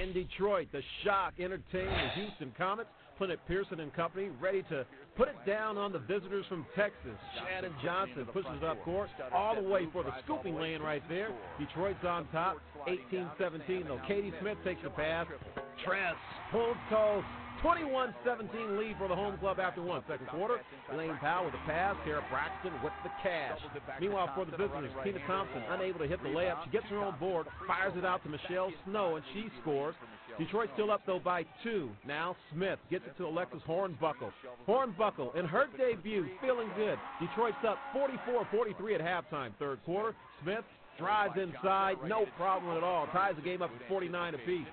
In Detroit, the Shock entertained the Houston Comets. Clint Pearson and company ready to put it down on the visitors from Texas. Shannon Johnson pushes it up court all the way for the scooping lane right there. Detroit's on top, 18-17 though. Katie Smith takes the pass. Tress Puntos, 21-17 lead for the home club after one. Second quarter, Elaine Powell with the pass. Tara Braxton with the cash. Meanwhile, for the visitors, Tina Thompson unable to hit the layup. She gets her own board, fires it out to Michelle Snow, and she scores. Detroit still up, though, by 2. Now Smith gets it to Alexis Hornbuckle. Hornbuckle, in her debut, feeling good. Detroit's up 44-43 at halftime. Third quarter, Smith drives inside, no problem at all. Ties the game up at 49 apiece.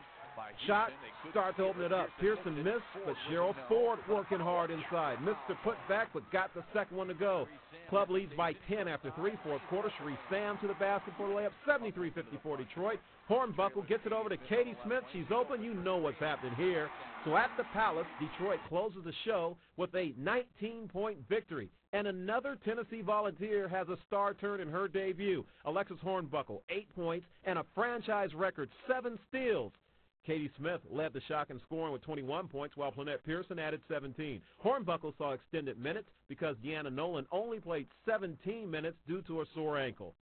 Shot starts to open it up. Pearson missed, but Cheryl Ford working hard inside. Missed her put back, but got the second one to go. Club leads by 10 after 3. Fourth quarter, Cherie Sam to the basket for the layup. 73-54 Detroit. Hornbuckle gets it over to Katie Smith. She's open. You know what's happening here. So at the Palace, Detroit closes the show with a 19-point victory. And another Tennessee Volunteer has a star turn in her debut. Alexis Hornbuckle, 8 points and a franchise record 7 steals. Katie Smith led the Shock in scoring with 21 points, while Lynette Pearson added 17. Hornbuckle saw extended minutes because Deanna Nolan only played 17 minutes due to a sore ankle.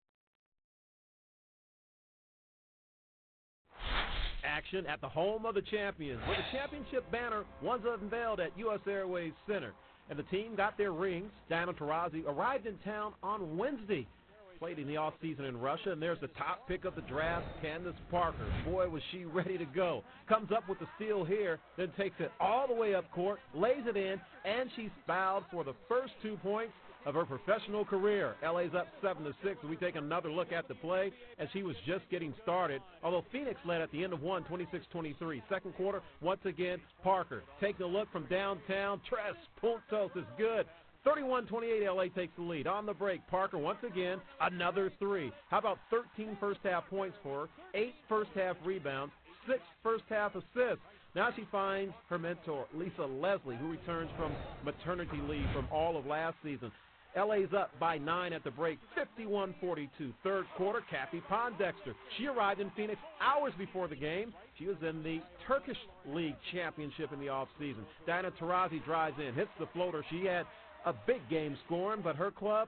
Action at the home of the champions, where the championship banner was unveiled at U.S. Airways Center. And the team got their rings. Diana Taurasi arrived in town on Wednesday. Played in the offseason in Russia, and there's the top pick of the draft, Candace Parker. Boy, was she ready to go. Comes up with the steal here, then takes it all the way up court, lays it in, and she's fouled for the first 2 points of her professional career. LA's up 7-6. We take another look at the play as she was just getting started, although Phoenix led at the end of one, 26-23. Second quarter, once again, Parker taking a look from downtown. Tress Puntos is good. 31-28, LA takes the lead. On the break, Parker once again, another 3. How about 13 first-half points for her, 8 first-half rebounds, 6 first-half assists. Now she finds her mentor, Lisa Leslie, who returns from maternity leave from all of last season. LA's up by 9 at the break, 51-42. Third quarter, Kathy Pondexter. She arrived in Phoenix hours before the game. She was in the Turkish League Championship in the offseason. Diana Taurasi drives in, hits the floater. She had a big game scoring, but her club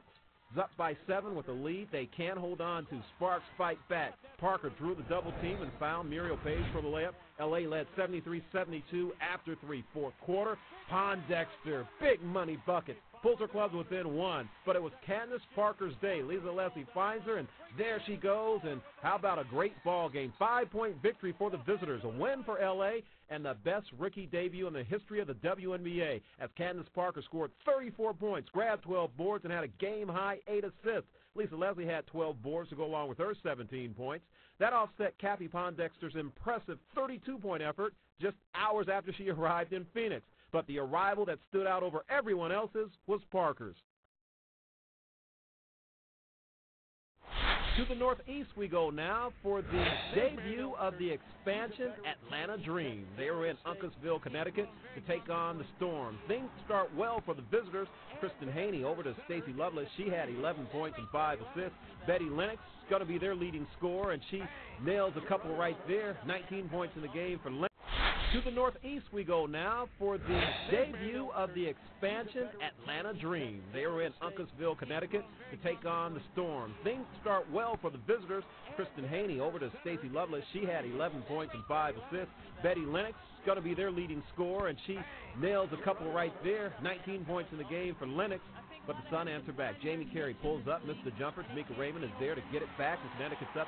is up by 7 with a lead they can't hold on to. Sparks fight back. Parker drew the double team and found Muriel Page for the layup. LA led 73-72 after 3. Fourth quarter, Pondexter, big money bucket. Pulls her clubs within 1, but it was Candace Parker's day. Lisa Leslie finds her, and there she goes. And how about a great ball game? 5-point victory for the visitors, a win for L.A., and the best rookie debut in the history of the WNBA, as Candace Parker scored 34 points, grabbed 12 boards, and had a game-high 8 assists. Lisa Leslie had 12 boards to go along with her 17 points. That offset Kathy Pondexter's impressive 32-point effort just hours after she arrived in Phoenix. But the arrival that stood out over everyone else's was Parker's. To the Northeast we go now for the debut of the expansion Atlanta Dream. They were in Uncasville, Connecticut to take on the Storm. Things start well for the visitors. Kristen Haney over to Stacey Lovelace. She had 11 points and 5 assists. Betty Lennox is going to be their leading scorer, and she nails a couple right there. 19 points in the game for Lennox. To the Northeast we go now for the debut of the expansion Atlanta Dream. They were in Uncasville, Connecticut to take on the Storm. Things start well for the visitors. Kristen Haney over to Stacey Lovelace. She had 11 points and 5 assists. Betty Lennox is going to be their leading scorer, and she nails a couple right there. 19 points in the game for Lennox. But the Sun answer back. Jamie Carey pulls up, missed the jumper. Tamika Raymond is there to get it back, and Connecticut's up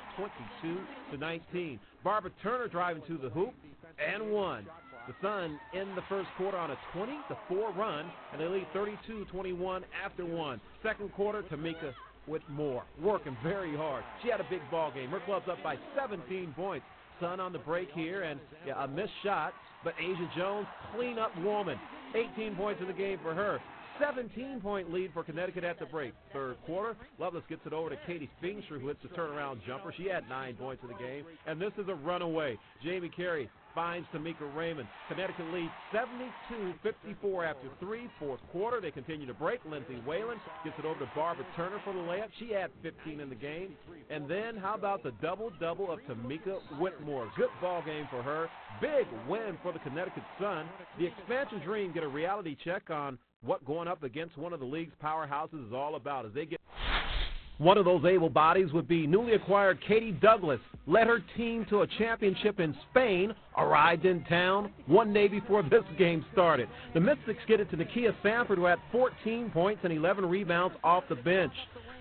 22-19. Barbara Turner driving to the hoop and one. The Sun in the first quarter on a 20-4 run, and they lead 32-21 after one. Second quarter, Tamika with more, working very hard. She had a big ball game. Her club's up by 17 points. Sun on the break here, and a missed shot, but Asia Jones, clean-up woman. 18 points in the game for her. 17-point lead for Connecticut at the break. Third quarter, Lovelace gets it over to Katie Spingster, who hits the turnaround jumper. She had 9 points in the game, and this is a runaway. Jamie Carey finds Tamika Raymond. Connecticut leads 72-54 after 3, fourth quarter. They continue to break. Lindsey Whalen gets it over to Barbara Turner for the layup. She had 15 in the game. And then how about the double-double of Tamika Whitmore? Good ball game for her. Big win for the Connecticut Sun. The expansion dream get a reality check on what going up against one of the league's powerhouses is all about as they get. One of those able bodies would be newly acquired Katie Douglas. Led her team to a championship in Spain, arrived in town one day before this game started. The Mystics get it to Nakia Sanford, who had 14 points and 11 rebounds off the bench.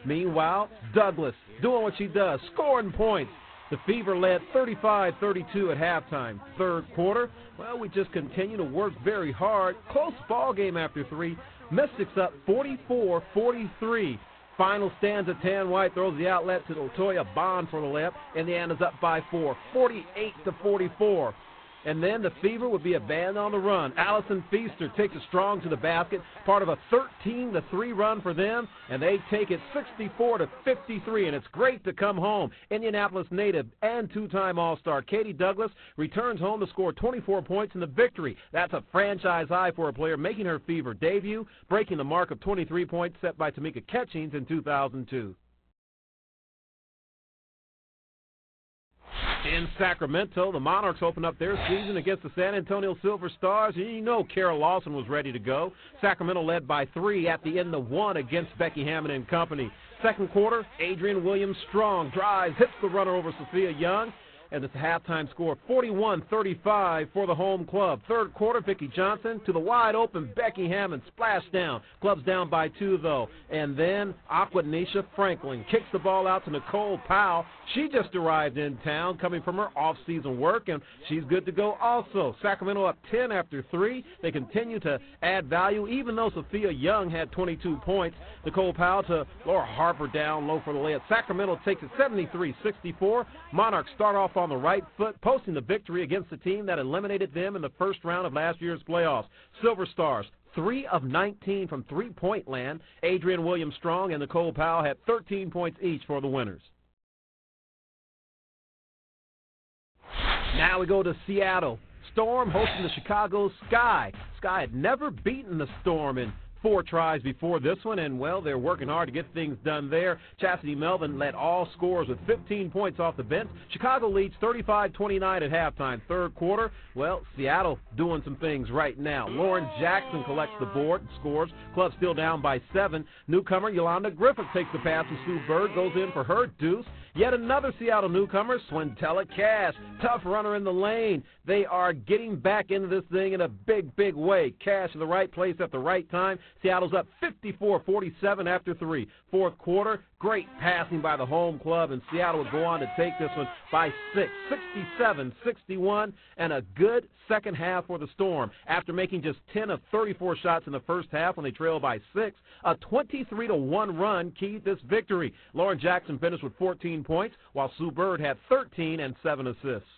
Meanwhile, Douglas doing what she does, scoring points. The Fever led 35-32 at halftime. Third quarter, well, we just continue to work very hard. Close ball game after 3. Mystics up 44-43. Final stands at Tan White, throws the outlet to Latoya Bond for the layup. Indiana's up by 4, 48-44. And then the Fever would be abandoned on the run. Allison Feaster takes it strong to the basket, part of a 13-3 run for them, and they take it 64-53, and it's great to come home. Indianapolis native and two-time All-Star Katie Douglas returns home to score 24 points in the victory. That's a franchise high for a player, making her Fever debut, breaking the mark of 23 points set by Tamika Catchings in 2002. In Sacramento, the Monarchs open up their season against the San Antonio Silver Stars. And you know Carol Lawson was ready to go. Sacramento led by 3 at the end of 1 against Becky Hammond and company. Second quarter, Adrienne Williams-Strong drives, hits the runner over Sophia Young. And it's a halftime score, 41-35 for the home club. Third quarter, Vicki Johnson to the wide-open Becky Hammond. Splash down. Club's down by 2, though. And then Aquanisha Franklin kicks the ball out to Nicole Powell. She just arrived in town, coming from her off-season work, and she's good to go also. Sacramento up 10 after 3. They continue to add value, even though Sophia Young had 22 points. Nicole Powell to Laura Harper down low for the layup. Sacramento takes it 73-64. Monarchs start off on the right foot, posting the victory against the team that eliminated them in the first round of last year's playoffs. Silver Stars, 3 of 19 from three-point land. Adrienne Williams-Strong and Nicole Powell had 13 points each for the winners. Now we go to Seattle. Storm hosting the Chicago Sky. Sky had never beaten the Storm in 4 tries before this one, and, well, they're working hard to get things done there. Chastity Melvin led all scorers with 15 points off the bench. Chicago leads 35-29 at halftime. Third quarter, well, Seattle doing some things right now. Lauren Jackson collects the board and scores. Club still down by 7. Newcomer Yolanda Griffith takes the pass to Sue Bird, goes in for her deuce. Yet another Seattle newcomer, Swintella Cash. Tough runner in the lane. They are getting back into this thing in a big, big way. Cash in the right place at the right time. Seattle's up 54-47 after 3. Fourth quarter, great passing by the home club, and Seattle would go on to take this one by 6, 67-61, and a good second half for the Storm. After making just 10 of 34 shots in the first half when they trailed by 6, a 23-1 run keyed this victory. Lauren Jackson finished with 14 points, while Sue Bird had 13 and 7 assists.